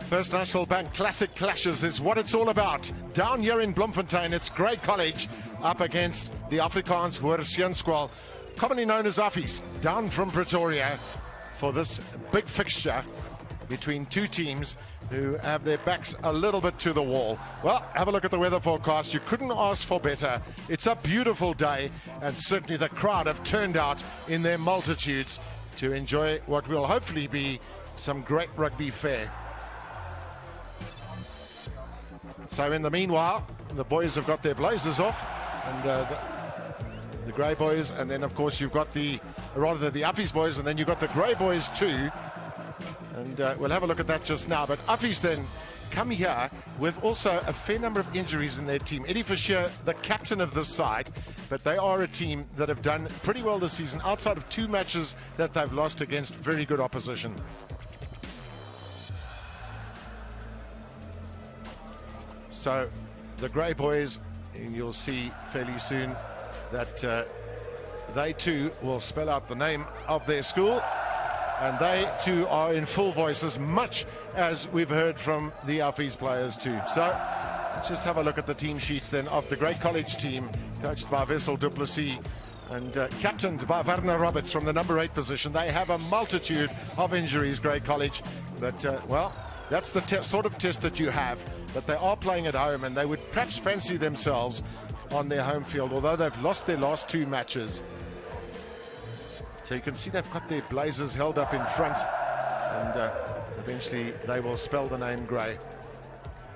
First National Bank Classic Clashes is what it's all about. Down here in Bloemfontein, it's Grey College up against the Afrikaanse Hoër Seunskool, commonly known as Affies, down from Pretoria for this big fixture between two teams who have their backs a little bit to the wall. Well, have a look at the weather forecast. You couldn't ask for better. It's a beautiful day, and certainly the crowd have turned out in their multitudes to enjoy what will hopefully be some great rugby fare. So in the meanwhile, the boys have got their blazers off, and the Grey boys, and then of course you've got the Affies boys, and then you've got the Grey boys too. And we'll have a look at that just now. But Affies then come here with also a fair number of injuries in their team. Eddie Fischer, the captain of this side, but they are a team that have done pretty well this season outside of 2 matches that they've lost against very good opposition. So the Grey boys, and you'll see fairly soon that they too will spell out the name of their school, and they too are in full voice, as much as we've heard from the Affies players too. So let's just have a look at the team sheets then of the Grey College team, coached by Wessel du Plessis and captained by Werner Roberts from the number 8 position. They have a multitude of injuries, Grey College, but well, that's the sort of test that you have. But they are playing at home, and they would perhaps fancy themselves on their home field, although they've lost their last 2 matches. So you can see they've got their blazers held up in front, and eventually they will spell the name Grey.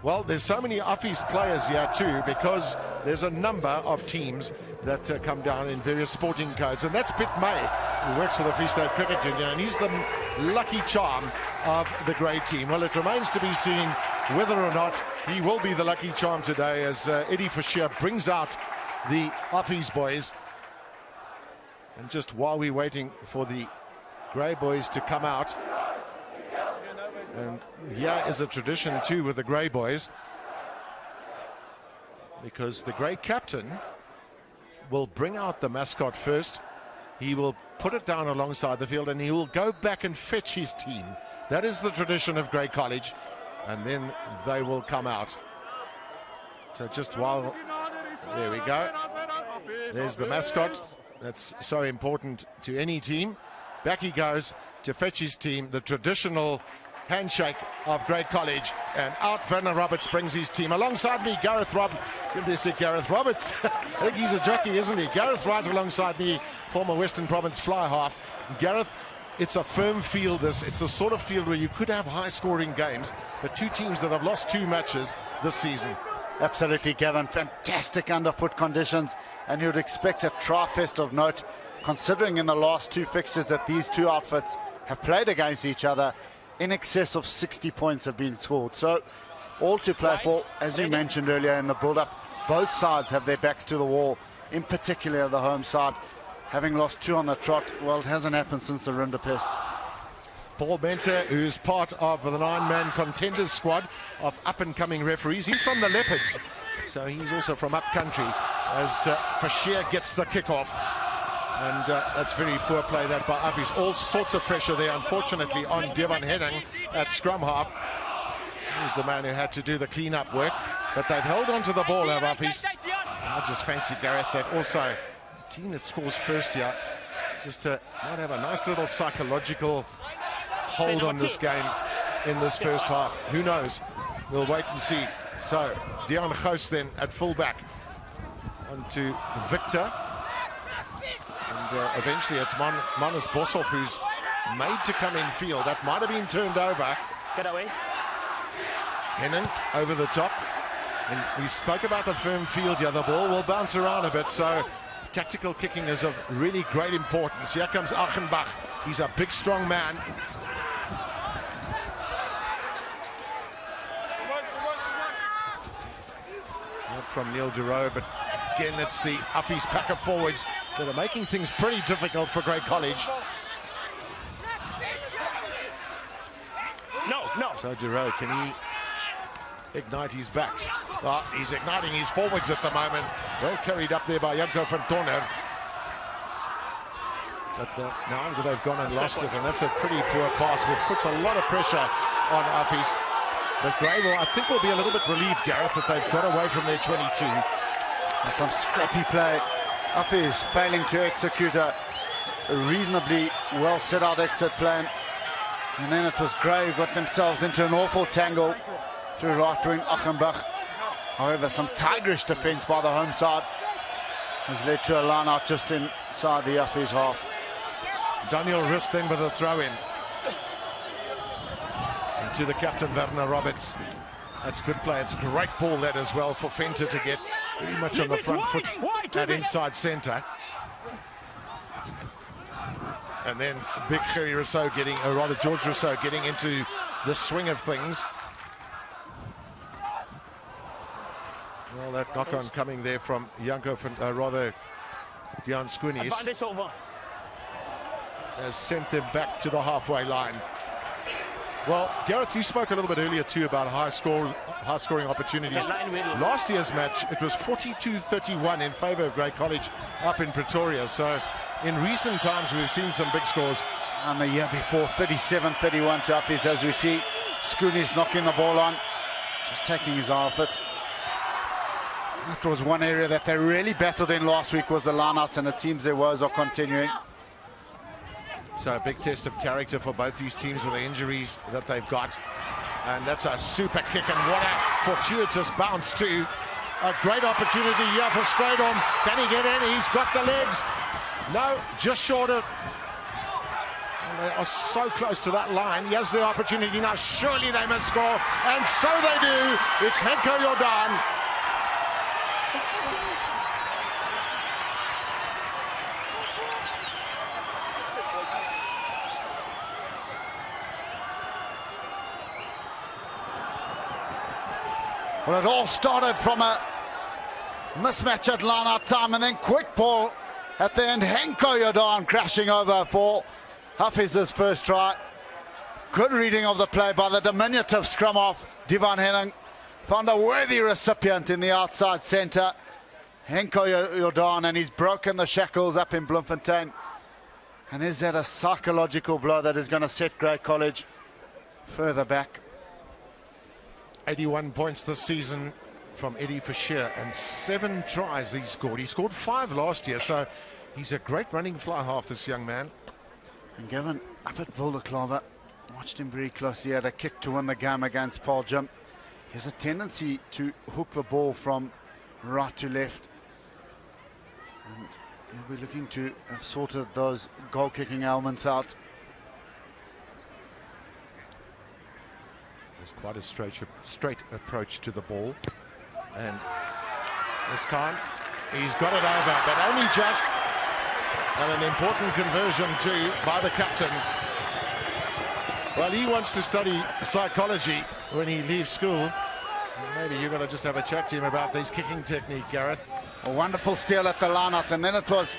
Well, there's so many Affies players here too, because there's a number of teams that come down in various sporting codes, and that's Pitt May, who works for the Free State Cricket Union, and he's the lucky charm of the Grey team. Well, it remains to be seen whether or not he will be the lucky charm today, as Eddie Fischer brings out the Affies boys. And just while we're waiting for the Grey boys to come out, and here is a tradition too with the Grey boys, because the Grey captain will bring out the mascot first. He will put it down alongside the field, and he will go back and fetch his team. That is the tradition of Grey College, and then they will come out. So just while, there we go, there's the mascot. That's so important to any team. Back he goes to fetch his team, the traditional handshake of Grey College, and out Werner Roberts brings his team. Alongside me, Gareth Roberts. Gareth Roberts. I think he's a jockey, isn't he? Gareth right alongside me, former Western Province fly half. Gareth, it's a firm field. It's the sort of field where you could have high-scoring games, but 2 teams that have lost 2 matches this season. Absolutely, Gavin. Fantastic underfoot conditions, and you'd expect a tri-fest of note, considering in the last 2 fixtures that these 2 outfits have played against each other. In excess of 60 points have been scored. So all to play for, as you mentioned earlier in the build-up. Both sides have their backs to the wall, in particular the home side, having lost 2 on the trot. Well, it hasn't happened since the Rinderpest. Paul Benter, who's part of the 9-man contenders squad of up-and-coming referees. He's from the Leopards, so he's also from up-country, as Fischer gets the kickoff. And that's very poor play that by Affies. All sorts of pressure there, unfortunately, on Devon Henning at scrum half. He's the man who had to do the clean-up work. But they've held on to the ball, have Affies. I just fancy, Gareth, that also the team that scores first here just might have a nice little psychological hold on this game in this first half. Who knows? We'll wait and see. So, Dion Goos then at fullback. On to Victor. And eventually it's Manus Boshoff who's made to come in field. That might have been turned over. Get away. Henning over the top. And we spoke about the firm field here. The ball will bounce around a bit, so tactical kicking is of really great importance. Here comes Achenbach. He's a big, strong man. Not from Neil Duro, but again, it's the Affies pack of forwards that are making things pretty difficult for Grey College. No. So Duro, can he ignite his backs? Well, he's igniting his forwards at the moment. Well carried up there by Janko van Donner. But now they've gone and lost it, and that's a pretty poor pass, which puts a lot of pressure on Affies. But Grable, I think, will be a little bit relieved, Gareth, that they've got away from their 22. And some scrappy play. Affies failing to execute a reasonably well set out exit plan. And then it was Gray who got themselves into an awful tangle through right wing Achenbach. However, some tigerish defence by the home side has led to a line out just inside the Affies half. Daniel Rust then with a throw-in. Into the captain, Werner Roberts. That's good play. It's a great ball that as well for Venter to get pretty much on the front foot at inside centre. And then big Gerry Rousseau getting, or rather George Rousseau getting into the swing of things. Well, that knock-on coming there from Janko van, rather Dejan Skoenies, has sent them back to the halfway line. Well, Gareth, you spoke a little bit earlier too about high-scoring opportunities. Last year's match, it was 42-31 in favour of Grey College up in Pretoria. So in recent times, we've seen some big scores. And the year before, 37-31 to Affies, as we see Skoenies knocking the ball on, just taking his eye off it. That was one area that they really battled in last week, was the lineouts, and it seems their woes are continuing. So a big test of character for both these teams with the injuries that they've got. And that's a super kick, and what a fortuitous bounce too. A great opportunity here for Strydom. Can he get in? He's got the legs. No, just short of. And they are so close to that line. Here's the opportunity now. Surely they must score. And so they do. It's Henko Jordan. Well, it all started from a mismatch at line-out time, and then quick ball at the end. Henko Jordan crashing over for Affies' first try. Good reading of the play by the diminutive scrum off Divan Henning. Found a worthy recipient in the outside centre. Henko Jordan, and he's broken the shackles up in Bloemfontein. And is that a psychological blow that is going to set Grey College further back? 81 points this season from Eddie Fischer, and 7 tries he scored. He scored 5 last year, so he's a great running fly half, this young man. And Gavin, up at Wilderklaver, watched him very closely. He had a kick to win the game against Paul Jim. He has a tendency to hook the ball from right to left. And he'll be looking to have sorted those goal-kicking elements out. There's quite a straight approach to the ball, and this time he's got it over, but only just. And an important conversion too by the captain. Well, he wants to study psychology when he leaves school. Maybe you've got to just have a chat to him about this kicking technique, Gareth. A wonderful steal at the line-out, and then it was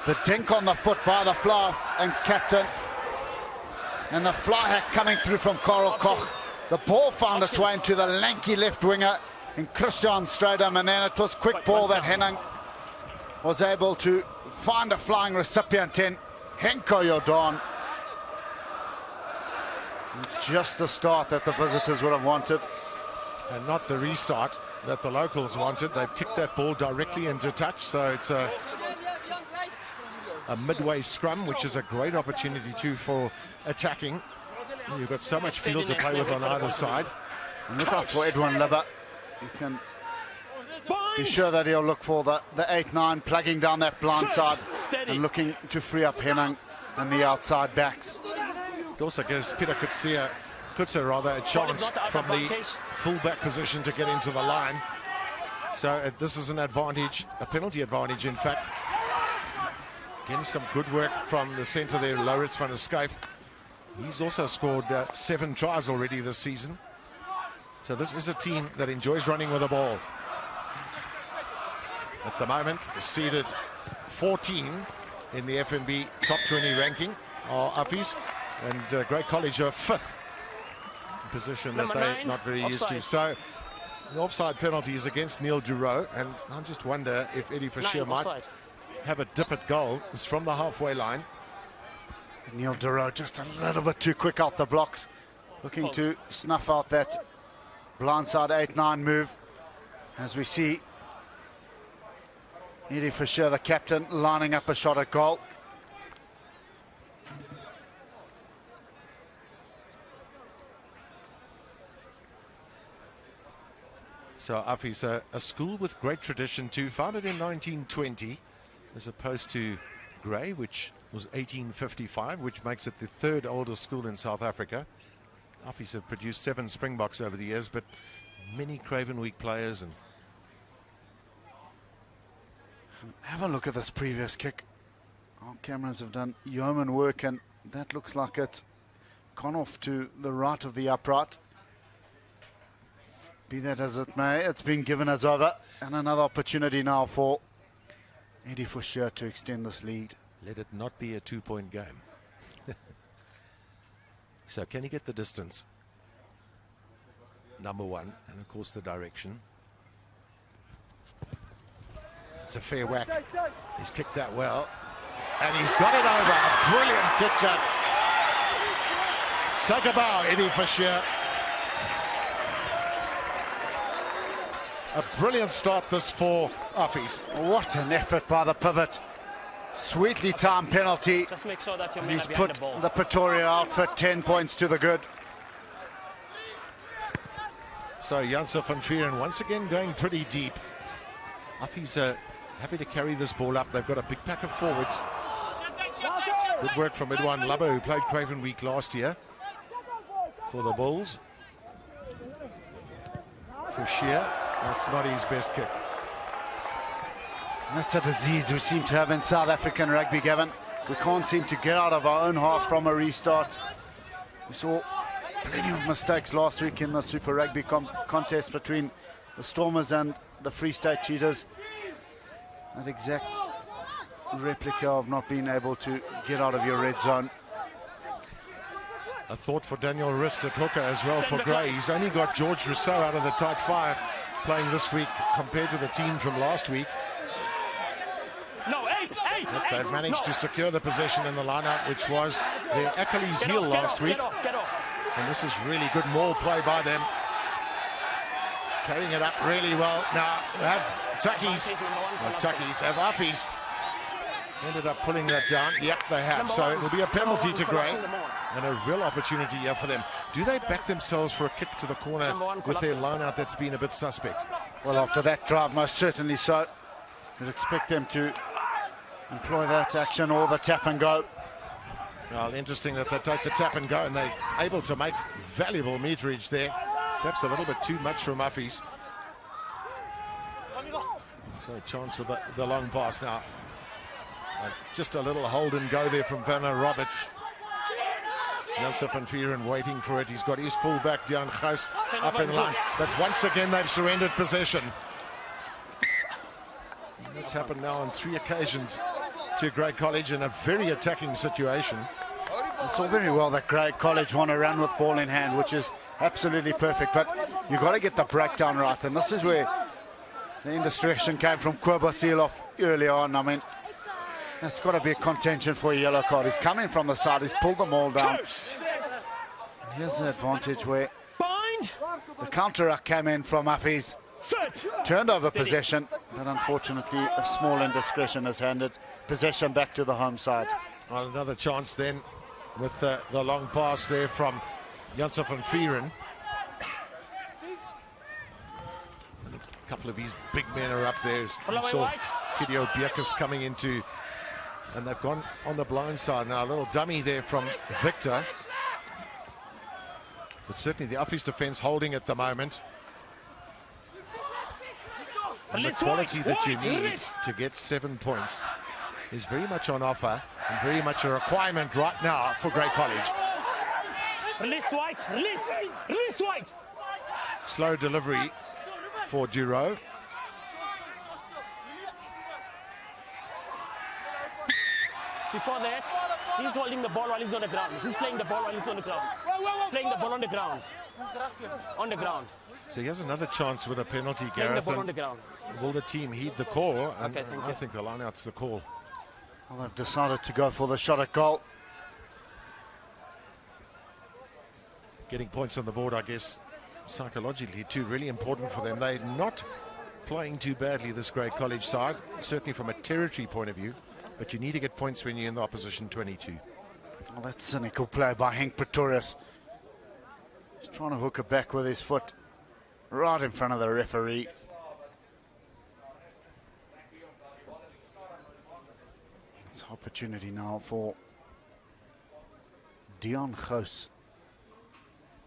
the dink on the foot by the fly and captain, and the fly hack coming through from Karel Koch. The ball found its way into the lanky left winger in Christian Strydom, and then it was quick ball that Henning was able to find a flying recipient in, Henko Jordan. Just the start that the visitors would have wanted. And not the restart that the locals wanted. They've kicked that ball directly into touch, so it's a midway scrum, which is a great opportunity too for attacking. You've got so much field to play with on either side. And look out for Edwin Libber. You can be sure that he'll look for the 8-9 plugging down that blind side and looking to free up Henning and the outside backs. It also gives Peter Kutse a chance from the full-back position to get into the line. So this is an advantage, a penalty advantage, in fact. Again, some good work from the centre there, Laurits van der Schuyf. He's also scored 7 tries already this season. So this is a team that enjoys running with the ball. At the moment, seeded 14 in the FNB top 20 ranking are Affies, and Grey College are 5th position that they're not very used to. So The offside penalty is against Neil Duro, and I just wonder if Eddie Fischer might have a dip at goal. It's from the halfway line. Neil Duro just a little bit too quick out the blocks, looking to snuff out that blindside 8-9 move. As we see Eddie Fischer, the captain, lining up a shot at goal. So Affies, a school with great tradition too, founded in 1920, as opposed to Grey, which was 1855, which makes it the third oldest school in South Africa. Affies have produced 7 Springboks over the years, but many Craven Week players. And have a look at this previous kick. Our cameras have done yeoman work, and that looks like it's gone off to the right of the upright. Be that as it may, it's been given as over, and another opportunity now for Eddie Fischer to extend this lead. Let it not be a 2-point game. So can he get the distance? Number one, and of course the direction. It's a fair whack. He's kicked that well, and he's got it over. A brilliant kick that. Take a bow, Eddie Fischer. A brilliant start this for Affies. What an effort by the pivot. Sweetly timed penalty. Just make sure that he's put the Pretoria outfit 10 points to the good. So Janse van Vieren once again going pretty deep. Affies are happy to carry this ball up. They've got a big pack of forwards. Good work from Edouard Lubbo, who played Craven Week last year for the Bulls. For Shear, that's not his best kick. That's a disease we seem to have in South African rugby, Gavin. We can't seem to get out of our own half from a restart. We saw plenty of mistakes last week in the Super Rugby contest between the Stormers and the Free State Cheetahs. That exact replica of not being able to get out of your red zone. A thought for Daniel Rist at hooker as well for Grey. He's only got George Rousseau out of the tight 5 playing this week compared to the team from last week. No, eight. They've managed to secure the possession in the lineup, which was their Achilles heel last week. Get off. And this is really good maul play by them. Carrying it up really well. Now have have Affies ended up pulling that down. Yep, they have. So it'll be a penalty to Grey and a real opportunity here for them. Do they back themselves for a kick to the corner with their line out that's been a bit suspect? Well, after that drive, most certainly so. You'd expect them to employ that action or the tap and go. Well, interesting that they take the tap and go, and they're able to make valuable meterage there. Perhaps a little bit too much from Affies. So a chance for the long pass now. Just a little hold and go there from Werner Roberts. Janse van Vieren waiting for it. He's got his fullback, Dejan Gous, up in line. But once again, they've surrendered possession. And that's happened now on 3 occasions to Grey College in a very attacking situation. It's all very well that Grey College want to run with ball in hand, which is absolutely perfect, but you've got to get the breakdown right, and this is where the indiscretion came from Kwabasilov early on. I mean, that's got to be a contention for a yellow card. He's coming from the side, he's pulled them all down. Here's the advantage where the counter-up came in from Affies. Turned over possession, but unfortunately a small indiscretion has handed possession back to the home side. Well, another chance then with the long pass there from Janse van Vieren. A couple of his big men are up there. You saw Gideon Bierkes coming into, and they've gone on the blind side now. A little dummy there from Victor. But certainly the Affies defence holding at the moment. And the quality that you need to get 7 points is very much on offer and very much a requirement right now for Grey College. Release White. Slow delivery for Duro. Before that, he's holding the ball while he's on the ground. He's playing the ball while he's on the ground. Playing the ball on the ground. On the ground. So he has another chance with a penalty, Playing the Gareth. ball on the ground. Will the team heed the call? And Okay, thank I you. think the line-out's the call. Well, they've decided to go for the shot at goal. Getting points on the board, I guess, psychologically too, really important for them. They're not playing too badly, this Grey College side, certainly from a territory point of view, but you need to get points when you're in the opposition 22. Well, that's cynical play by Henk Pretorius. He's trying to hook it back with his foot right in front of the referee. It's an opportunity now for Dion Gous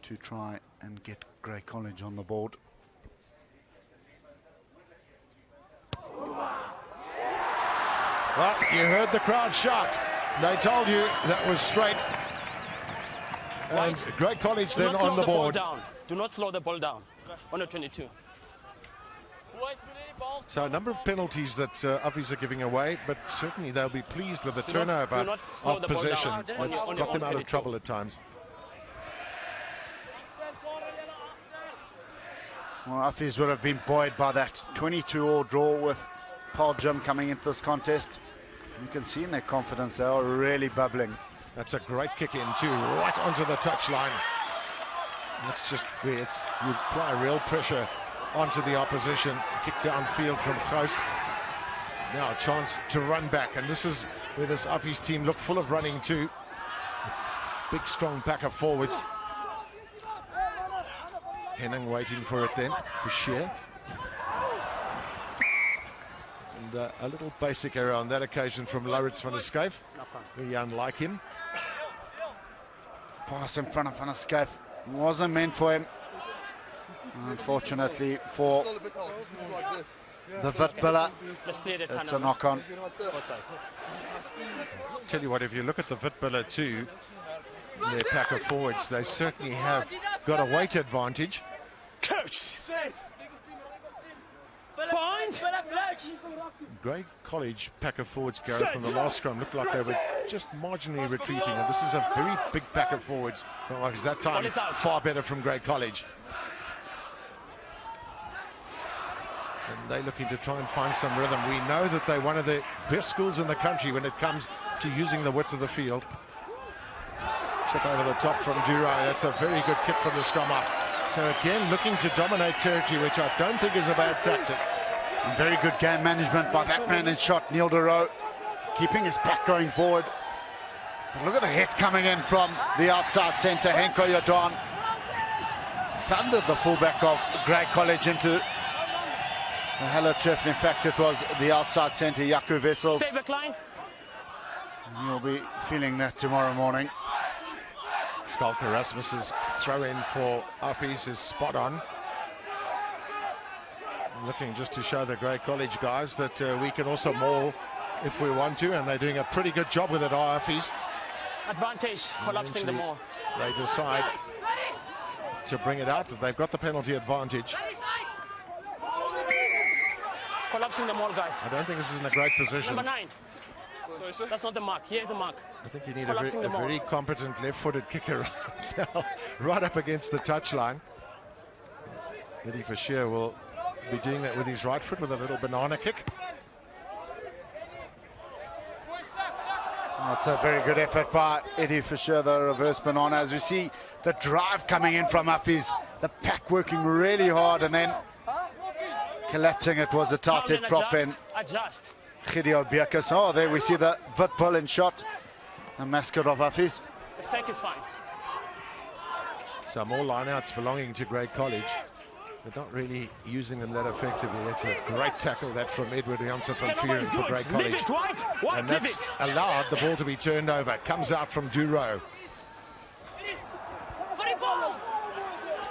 to try and get Grey College on the board. Well, you heard the crowd shout. They told you that was straight. And Grey College then on the board. Do not slow the ball down. On the 22. So a number of penalties that Affies are giving away, but certainly they'll be pleased with the turnover of possession. It's got them out of trouble at times. Well, Affies would have been buoyed by that 22-all draw with Paul Jim coming into this contest. You can see in their confidence, they are really bubbling. That's a great kick in too, right onto the touchline. That's just where you apply real pressure onto the opposition. Kick downfield from Gous. Now a chance to run back, and this is where this Affies team look full of running too. Big strong backer forwards. Henning waiting for it then, for Shear. And a little basic error on that occasion from Laurits van der Schyff. Very unlike him. Pass in front of Van der Schyff wasn't meant for him. Unfortunately for the Witbiller, it's a knock-on. Tell you what, if you look at the Witbiller too, their pack of forwards, they certainly have got a weight advantage. Coach! Point! Grey College pack of forwards, Gareth, from the last scrum looked like they were just marginally retreating, and this is a very big pack of forwards from Affies. That time far better from Grey College. And they're looking to try and find some rhythm. We know that they're one of the best schools in the country when it comes to using the width of the field. Chip over the top from Durai. That's a very good kick from the scrum up. So again, looking to dominate territory, which I don't think is a bad tactic. And very good game management by that man in shot, Neil de Roo, keeping his back going forward. But look at the hit coming in from the outside centre, Henko Jordan. Thundered the fullback of Grey College into the hello turf. In fact, it was the outside centre, Jaco Wessels. Stay back line. And you'll be feeling that tomorrow morning. Skalka Rasmus's throw in for Affies is spot on. Looking just to show the Grey College guys that we can also maul if we want to, and they're doing a pretty good job with it, Affies. Advantage, collapsing the more. They decide to bring it out, that they've got the penalty advantage. Collapsing the more, guys. I don't think this is in a great position. Number 9. That's not the mark. Here's the mark. I think you need a very competent left-footed kicker right now, right up against the touchline. Eddie Fischer will be doing that with his right foot with a little banana kick. That's a very good effort by Eddie Fischer, the reverse banana. As we see the drive coming in from Affies, the pack working really hard, and then collapsing it was a Tate prop in. Adjust. Gideon Bierkes. Oh, there we see the Witbull in shot, the mascot of Affies. The sack is fine. So more lineouts belonging to Grey College. They're not really using them that effectively. That's a great tackle that from Edward Janssen van Vuren for Grey College. And that's allowed the ball to be turned over. It comes out from Duro.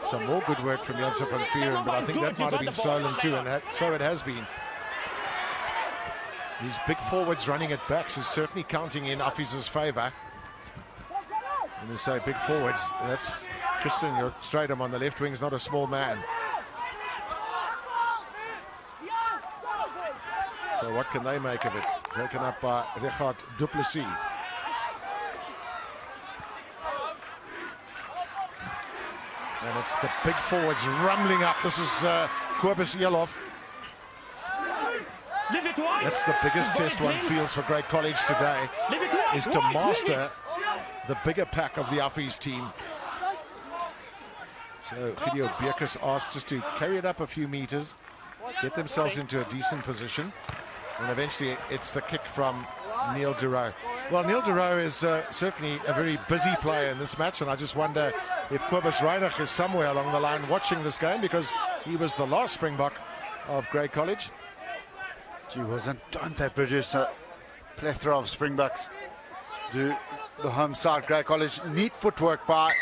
Some more good work from Janssen van Vuren, but I think that might have been stolen too, and so it has been. These big forwards running at backs is certainly counting in Affies' favour. When you say big forwards, that's Christian Stratum on the left wing is not a small man. So what can they make of it? Taken up by Richard Duplessis. And it's the big forwards rumbling up. This is Kobus Eloff. That's the biggest test one feels for Grey College today, is to master the bigger pack of the Affies team. So Gideon Beekers asked just to carry it up a few meters, get themselves into a decent position, and eventually it's the kick from Neil Durow. Well, Neil Durow is certainly a very busy player in this match, and I just wonder if Kobus Reinach is somewhere along the line watching this game, because he was the last Springbok of Grey College. Gee whiz, and don't they produce a plethora of Springboks? Do the home side, Grey College. Neat footwork by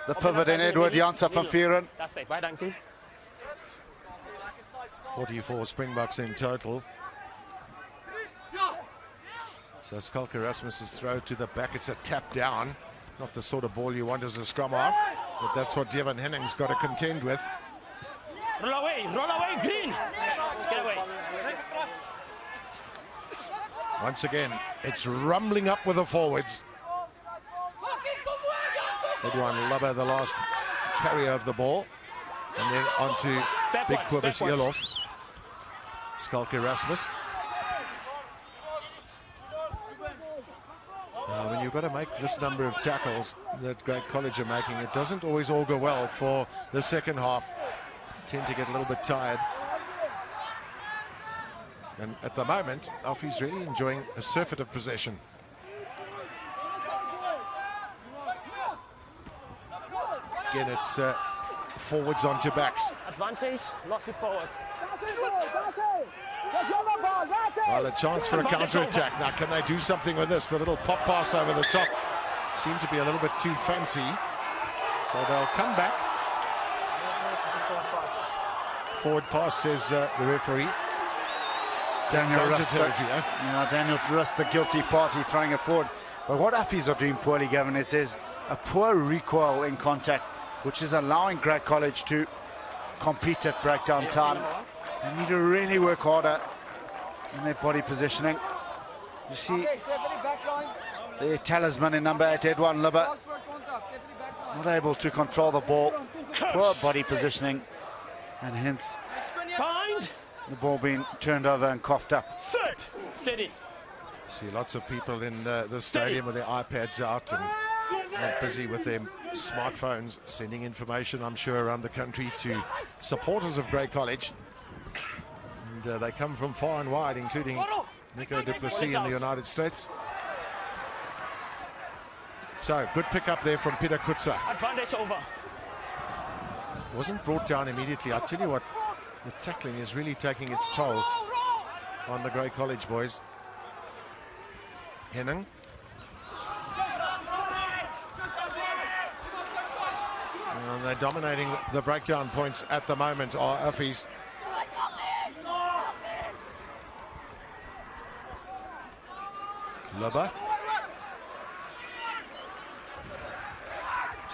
the pivot in Edward Janse van Vuren. 44 Springboks in total. So Skalke Rasmus's throw to the back, it's a tap down. Not the sort of ball you want as a scrum half, but that's what Devon Henning's got to contend with. Roll away, Green. Get away. Once again, it's rumbling up with the forwards. Edouard Lubber, the last carrier of the ball. And then on to big Kobus Eloff. Skalke Rasmus. When you've got to make this number of tackles that Grey College are making, it doesn't always augur well for the second half. Tend to get a little bit tired. And at the moment, Affies really enjoying a surfeit of possession. Again, it's forwards onto backs. Advantage, lost it forward. Well, a chance for a counter-attack. Now, can they do something with this? The little pop pass over the top seemed to be a little bit too fancy. So they'll come back. Forward pass, says the referee. Daniel Rust, the guilty party, throwing it forward. But what Affies are doing poorly, Gavin, is there's a poor recoil in contact, which is allowing Grey College to compete at breakdown time. They need to really work harder in their body positioning. You see the talisman in number 8, Edouard Lubber, not able to control the ball. Poor body positioning, and hence the ball being turned over and coughed up. Steady. See lots of people in the stadium with their iPads out and busy with their smartphones, sending information, I'm sure, around the country to supporters of Grey College. And they come from far and wide, including Nico du Plessis in the United States. So, good pick up there from Peter Kutzer. Advantage over. Wasn't brought down immediately. I tell you what, the tackling is really taking its toll on the Grey College boys. Henning. And they're dominating the breakdown points at the moment, are Affies. Lubber.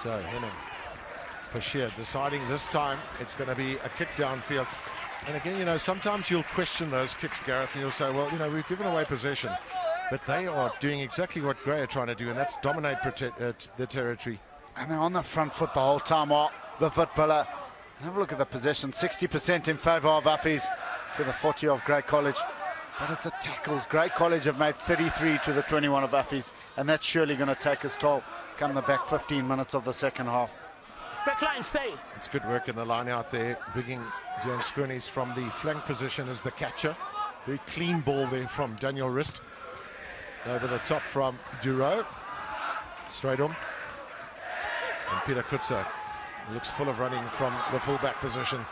So Henning, for sheer, deciding this time it's going to be a kick downfield. And again, you know, sometimes you'll question those kicks, Gareth, and you'll say, well, you know, we've given away possession. But they are doing exactly what Grey are trying to do, and that's dominate the territory. And they're on the front foot the whole time, are the foot pillar. Have a look at the possession, 60% in favour of Affies to the 40 of Grey College. But it's a tackles. Grey College have made 33 to the 21 of Affies, and that's surely going to take its toll come the back 15 minutes of the second half. Backline, stay. It's good work in the line out there, bringing Deon Skrunis from the flank position as the catcher. Very clean ball there from Daniel Rist. Over the top from Durow. Straight on. And Peter Kutzer looks full of running from the fullback position.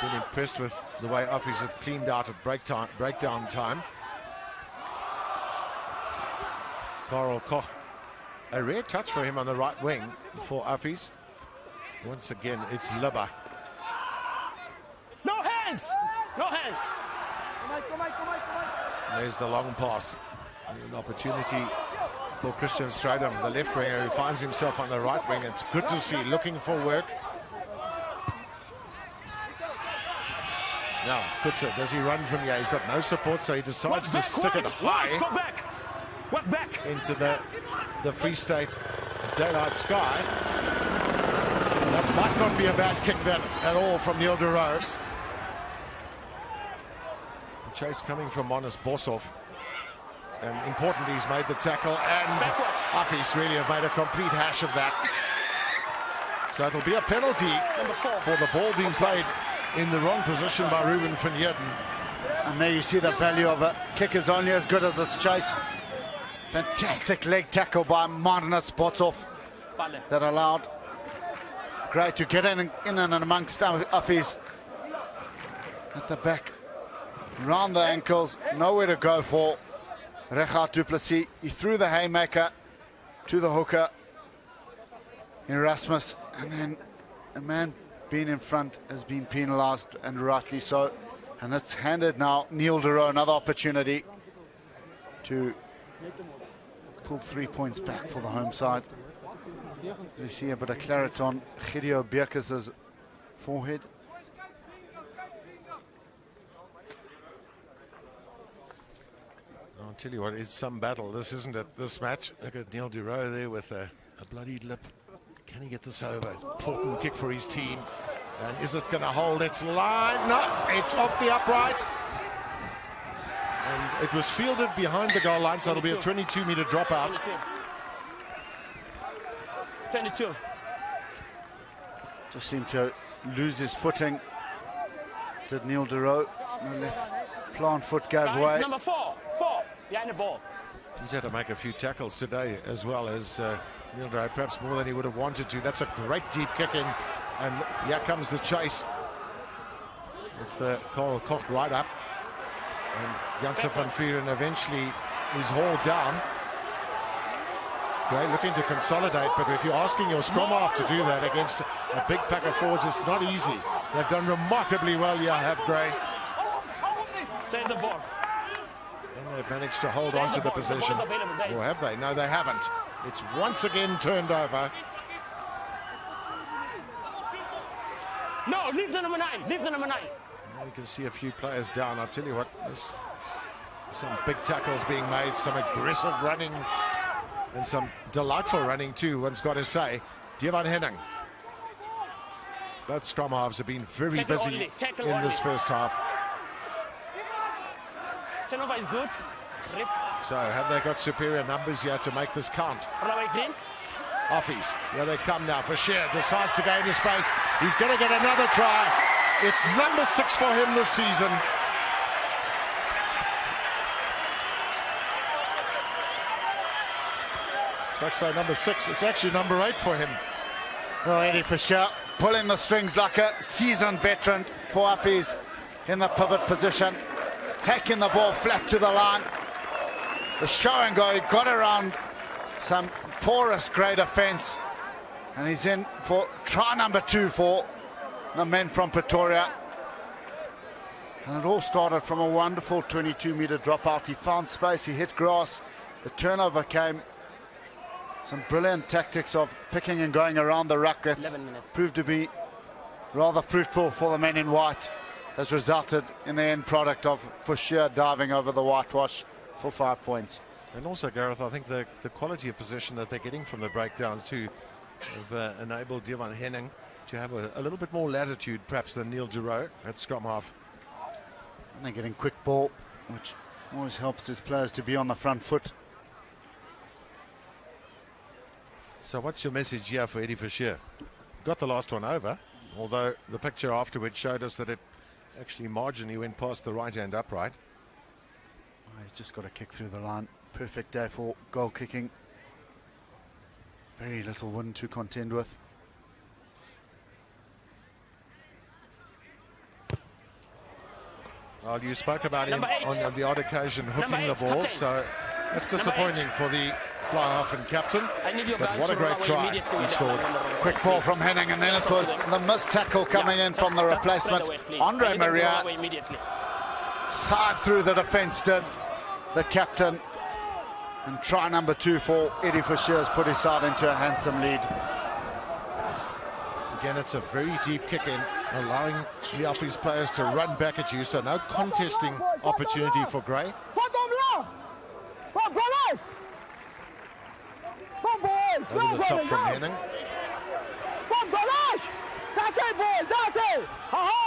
Been impressed with the way Affies have cleaned out at breakdown time. Karel Koch, a rare touch for him on the right wing for Affies. Once again, it's Lubber. No hands! No hands! There's the long pass. An opportunity for Christian Strydom, the left winger, who finds himself on the right wing. It's good to see, looking for work. Now, Kutzer, does he run from here? He's got no support, so he decides to stick it high Go back! Walk back! into the the Free State daylight sky. That might not be a bad kick then at all from Neil de Roo. The chase coming from Monis Boshoff. And importantly, he's made the tackle, and Affies really have made a complete hash of that. So it'll be a penalty for the ball being played in the wrong position by Ruben van Heerden. And there you see the value of a kick is only as good as its chase. Fantastic leg tackle by Monis Boshoff that allowed Gray to get in and amongst Affies at the back, round the ankles, nowhere to go for Regardt du Plessis. He threw the haymaker to the hooker, Erasmus, and then a man being in front has been penalised, and rightly so. And it's handed now Neil de Roo another opportunity to pull 3 points back for the home side. You see a bit of claret on Gideon Beukes' forehead. I'll tell you what, it's some battle, this isn't it, this match. Look at Neil de Roo there with a bloodied lip. Can he get this over? Important kick for his team. And is it going to hold its line? No, it's off the upright. And it was fielded behind the goal line, so it'll be a 22-meter dropout. 22. Just seemed to lose his footing, did Neil de Roo. The left plant foot gave way. Number 4 behind the ball. He's had to make a few tackles today as well as Neil de Roo, perhaps more than he would have wanted to. That's a great deep kick in, and here comes the chase with Karel Koch right up, and Janssen van Vuren eventually is hauled down. Gray looking to consolidate, but if you're asking your scrum half to do that against a big pack of forwards, it's not easy. They've done remarkably well here, have Gray. There's the ball. And they've managed to hold on to the position. Or have they? No, they haven't. It's once again turned over. No, leave the number 9. Leave the number 9. Now you can see a few players down. I'll tell you what, there's some big tackles being made, some aggressive running, and some delightful running too, one's got to say. Devan Henning. Both scrum halves have been very busy in this first half. Turnover is good. Rip. So have they got superior numbers here to make this count? Affies, here they come now. Forsheer decides to go into space. He's going to get another try. It's number 6 for him this season. That's number 6. It's actually number 8 for him. Well, Eddie Forsheer pulling the strings like a seasoned veteran for Affies in the pivot position, taking the ball flat to the line. The show and go, he got around some porous Gray defence, and he's in for try number 2 for the men from Pretoria. And it all started from a wonderful 22-meter dropout. He found space, he hit grass, the turnover came. Some brilliant tactics of picking and going around the ruck that proved to be rather fruitful for the men in white, has resulted in the end product of Forsheer diving over the whitewash for 5 points. And also, Gareth, I think the quality of position that they're getting from the breakdowns too have enabled Devan Henning to have a little bit more latitude perhaps than Neil de Roo at scrum half. And they're getting quick ball, which always helps his players to be on the front foot. So what's your message here for Eddie Forsheer? Got the last one over, although the picture afterwards showed us that it actually marginally went past the right-hand upright. Oh, he's just got to kick through the line. Perfect day for goal kicking. Very little wind to contend with. Well, you spoke about him on the odd occasion hooking the ball, so that's disappointing for the fly-half and captain, but what a great try he scored. Quick ball from Henning, and then it was the missed tackle coming in from the replacement. Andre Maria side through the defence did the captain, and try number 2 for Eddie Forsheer has put his side into a handsome lead. Again, it's a very deep kick in, allowing the Affies players to run back at you, so no contesting opportunity for Gray. Over the top from Henning.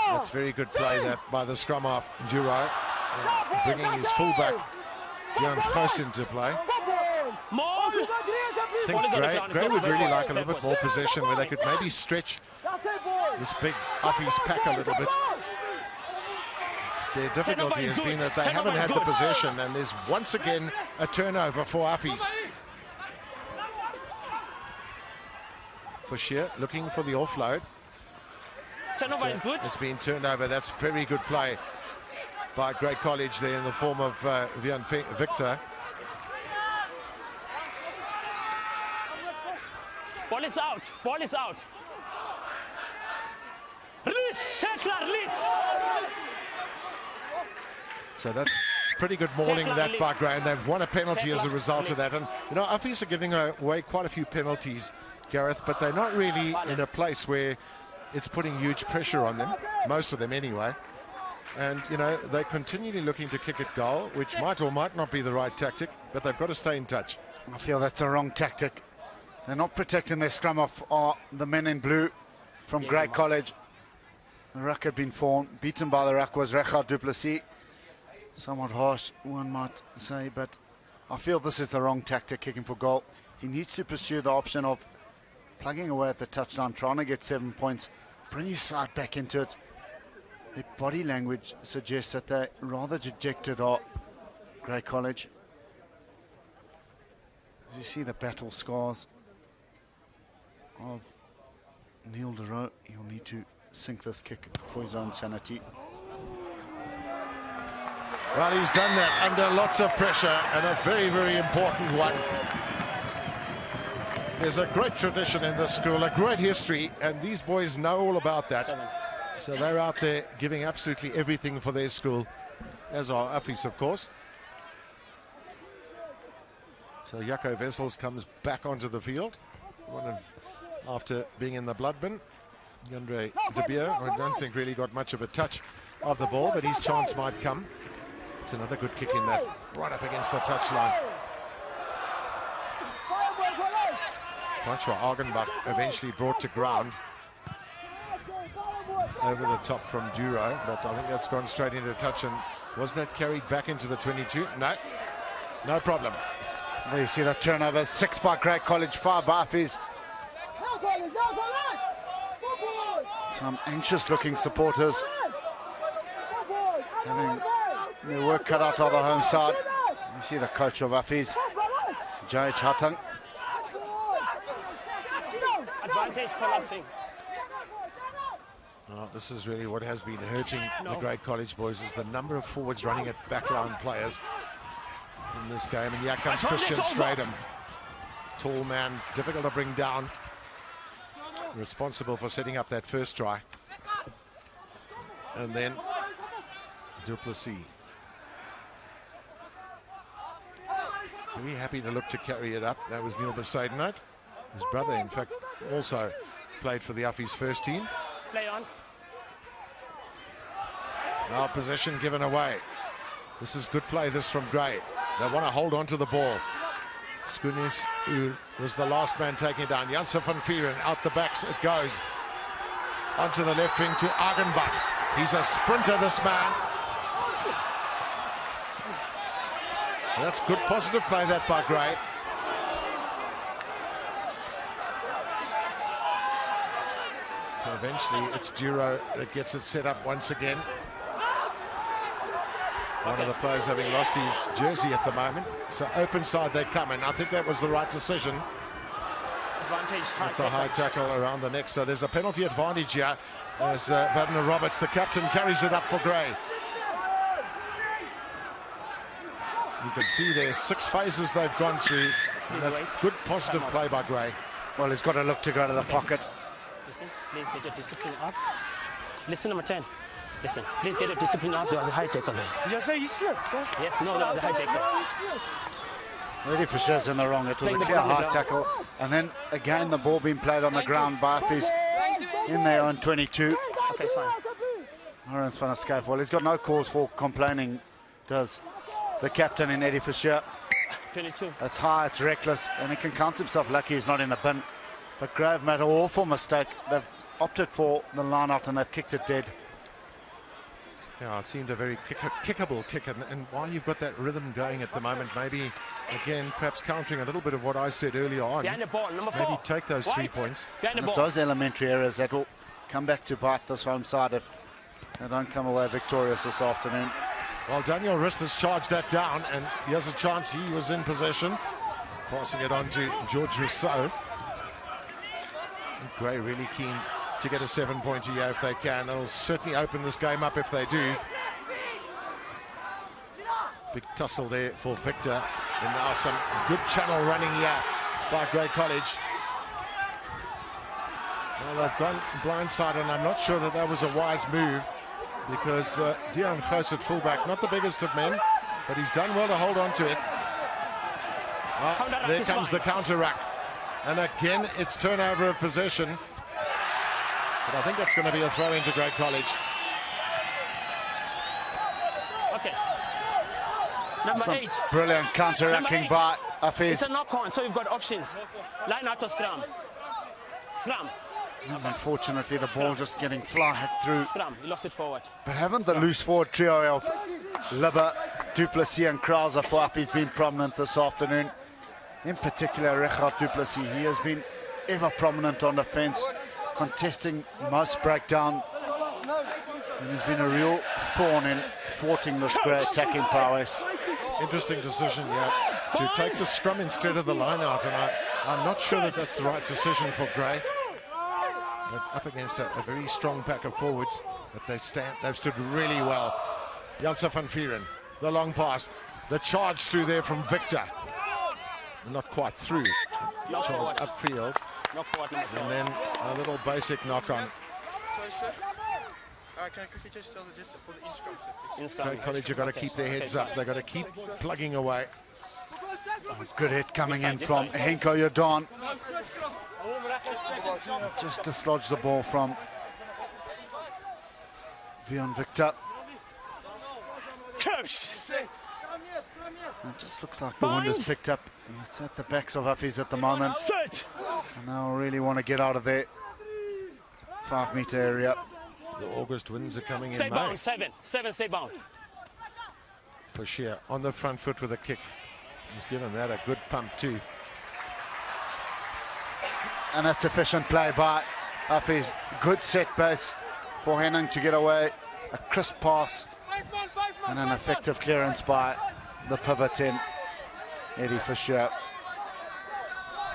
That's very good play that by the scrum half, Duro. Bringing his fullback, Dion Gos, into play. I think Gray would really like a little bit more possession where they could maybe stretch this big Affies pack a little bit. Their difficulty has been that they haven't had the possession, and there's once again a turnover for Affies. For Shear, looking for the offload. Turnover is good. It's been turned over. That's very good play by Grey College there in the form of Vian Victor. Ball is out. Ball is out. Release. Tackler, release. So that's pretty good mauling that by Gray, and they've won a penalty as a result of that. And you know, Affies are giving away quite a few penalties, Gareth, but they're not really in a place where it's putting huge pressure on them, most of them anyway. And you know, they're continually looking to kick at goal, which might or might not be the right tactic, but they've got to stay in touch. I feel that's a wrong tactic. They're not protecting their scrum off the men in blue from Grey College. The ruck had been formed. Beaten by the ruck was Richard du Plessis. Somewhat harsh, one might say, but I feel this is the wrong tactic, kicking for goal. He needs to pursue the option of plugging away at the touchdown, trying to get 7 points, bring his side back into it. The body language suggests that they're rather dejected are Grey College. As you see the battle scars of Neil DeRoe, he'll need to sink this kick for his own sanity. Well, he's done that under lots of pressure, and a very, very important one. There's a great tradition in this school, a great history, and these boys know all about that. So they're out there giving absolutely everything for their school, as are Affies, of course. So Jaco Wessels comes back onto the field, after being in the blood bin. Andre De Beer, I don't think really got much of a touch of the ball, but his chance might come. It's another good kick in that, right up against the touchline. Francois Argenbach eventually brought to ground. Over the top from Duro, but I think that's gone straight into touch. And was that carried back into the 22? No, no problem. There you see the turnover, 6 by Grey College, 5 by Affies. Some anxious looking supporters having their work cut out of the home side. You see the coach of Affies, Jai Chatang. Advantage collapsing. Oh, this is really what has been hurting the Grey College boys, is the number of forwards running at backline players in this game. And here comes Christian Stradham. Tall man, difficult to bring down. Responsible for setting up that first try. And then Du Plessis. Very happy to look to carry it up. That was Neil Besaidenout. His brother, in fact, also played for the Affies first team. Play on. Now possession given away. This is good play, this from Gray. They want to hold on to the ball. Skunis, who was the last man taking it down. Janssen van Vieren, out the backs it goes. Onto the left wing to Argenbach. He's a sprinter, this man. And that's good positive play that by Gray. So eventually it's Duro that gets it set up once again. One of the players having lost his jersey at the moment. So open side they come in. I think that was the right decision. It's a high tackle around the neck. So there's a penalty advantage here as Vadner Roberts, the captain, carries it up for Gray. You can see there's 6 phases they've gone through. And that's good positive play by Gray. Well, he's got to look to go to the pocket. Listen, please get your discipline up. Listen, number 10. Listen, please get your discipline up. There was a high tackle there. You say he slipped, sir? Yes, no, there was a high tackle. Eddie Fischer's in the wrong. It was a clear high tackle. And then again the ball being played on the ground by Affies in their own 22. Okay, it's fine. Lawrence van der Skyf. Well, he's got no cause for complaining, does the captain in Eddie Fischer. 22. It's high, it's reckless, and he can count himself lucky he's not in the bin. But Gray have made an awful mistake. They've opted for the line out and they've kicked it dead. Yeah, it seemed a very kickable kick, and while you've got that rhythm going at the moment, maybe, again, perhaps countering a little bit of what I said earlier on, Behind the ball, number 4. maybe take those 3 points. Behind the And it's ball. those elementary errors that will come back to bite this home side if they don't come away victorious this afternoon. Well, Daniel Rist has charged that down, and he has a chance. He was in possession, passing it on to George Rousseau. Gray really keen to get a 7-pointer here if they can. It'll certainly open this game up if they do. Big tussle there for Victor. And now some good channel running here by Grey College. Well, they've gone blindside, and I'm not sure that that was a wise move, because Dion Gous at fullback, not the biggest of men, but he's done well to hold on to it. Well, there comes the counter ruck. And again, it's turnover of possession. But I think that's going to be a throw into Grey College. Okay. Number Some 8. brilliant counter-rucking by It's Affies. a knock-on, so you've got options. Line out to scrum. Scrum. And unfortunately, the ball just getting flied through. Scrum. You lost it forward. But haven't the loose forward trio of Libba, Duplessis and Krauser for Affies been prominent this afternoon? In particular, Richard Duplessis, he has been ever prominent on defence, contesting most breakdown. And he's been a real thorn in thwarting this Grey attacking prowess. Interesting decision, yeah, to take the scrum instead of the line out, and I'm not sure that that's the right decision for Grey. But up against a very strong pack of forwards, but they've stood really well. Janse van Vieren, the long pass, the charge through there from Victor. Not quite through. Knock forward. Upfield. Knock forward, number 4. And then a little basic knock on. Can I quickly just tell the distance for the in-scrum, please? In scrum. Grey College have got to keep their heads up. They've got to keep plugging away. Good hit coming in This from side. Henko Jordan. Just dislodged the ball from Vion Victor. Curse. It just looks like the wind has picked up. He's at the backs of Affies at the moment. Sit. And now really want to get out of their 5-meter area. The August winds are coming Stay in bound. May. 7. 7, stay bound. For Shear on the front foot with a kick. He's given that a good pump too. And that's efficient play by Affies. Good set base for Henning to get away. A crisp pass and an effective clearance by the pivot in Eddie Fisher.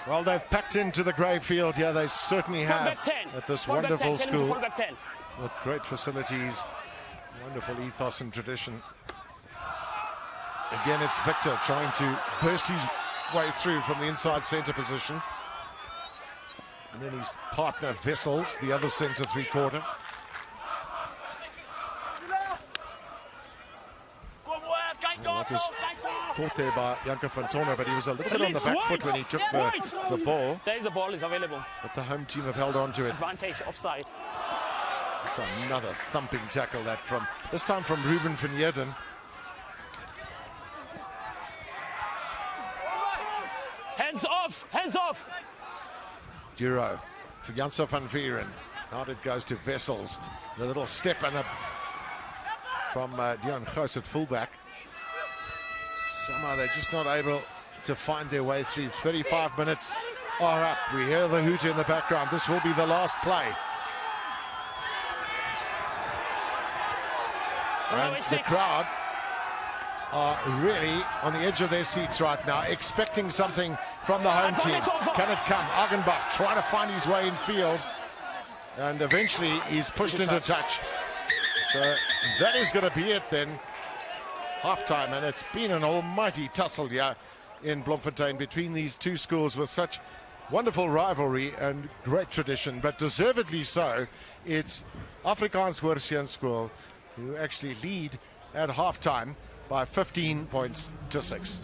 Well, they've packed into the Grey field. Yeah, they certainly have Back 10. at this Fall back wonderful 10. Tell him to school fall back 10. with great facilities, wonderful ethos and tradition. Again, it's Victor trying to burst his way through from the inside centre position. And then his partner, Vessels, the other centre three-quarter. Well, that was caught there by Janke van Tonder, but he was a little bit on the back foot when he took the ball. There is the ball is available. But the home team have held on to it. Advantage offside. It's another thumping tackle that this time from Ruben van Heerden. Hands off! Hands off! Duro for Janse van Vieren. Out it goes to Vessels. The little step and from Dion Gous at fullback. Somehow they're just not able to find their way through. 35 minutes are up. We hear the hoot in the background. This will be the last play. And the crowd are really on the edge of their seats right now, expecting something from the home team. Can it come? Argenbach trying to find his way in field, and eventually he's pushed into touch. So that is going to be it then. Half-time, and it's been an almighty tussle here in Bloemfontein between these two schools with such wonderful rivalry and great tradition, but deservedly so. It's Afrikaanse Hoër Seunskool who actually lead at half-time by 15 points to 6.